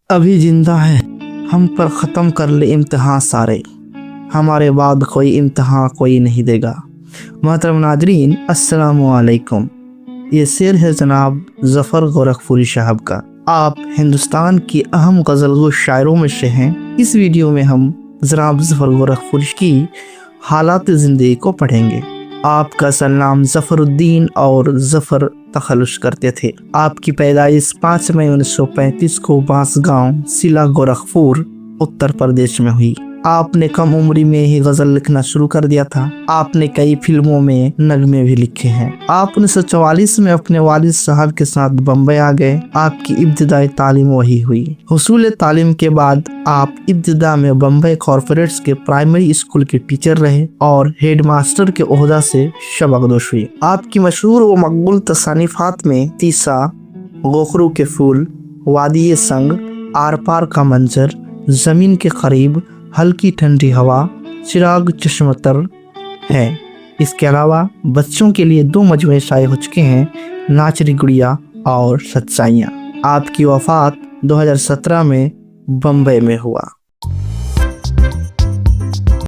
अभी जिंदा है, हम पर ख़त्म कर ले इम्तिहान सारे, हमारे बाद कोई इम्तिहान कोई नहीं देगा। मोहतरम नाज़रीन, अस्सलामु अलैकुम। ये शेर है जनाब ज़फ़र गोरखपुरी साहब का। आप हिंदुस्तान की अहम गज़ल शायरों में से हैं। इस वीडियो में हम जनाब ज़फ़र गोरखपुरी की हालात ज़िंदगी को पढ़ेंगे। आपका असल नाम ज़फ़रुद्दीन और ज़फ़र तखल्लुस करते थे। आपकी पैदाइश 5 मई 1935 को बांसगांव, जिला गोरखपुर, उत्तर प्रदेश में हुई। आपने कम उम्री में ही गज़ल लिखना शुरू कर दिया था। आपने कई फिल्मों में नगमे भी लिखे हैं। आप 1944 में अपने वालिद साहब के साथ बम्बई आ गए। आपकी इब्तिदाई तालीम वही हुई। हुसूल तालीम के बाद आप इब्तिदा में बम्बई कॉर्पोरेट्स के प्राइमरी स्कूल के टीचर रहे और हेड मास्टर के ओहदा से शबकदोश हुई। आपकी मशहूर व मकबूल तसानीफात में तीसा, गोखरू के फूल, वादी संग, आर पार का मंजर, जमीन के करीब, हल्की ठंडी हवा, चिराग चश्मतर है। इसके अलावा बच्चों के लिए 2 मजमूए शाये हो चुके हैं, नाचरी गुड़िया और सच्चाइयाँ। आपकी वफ़ात 2017 में बम्बई में हुआ।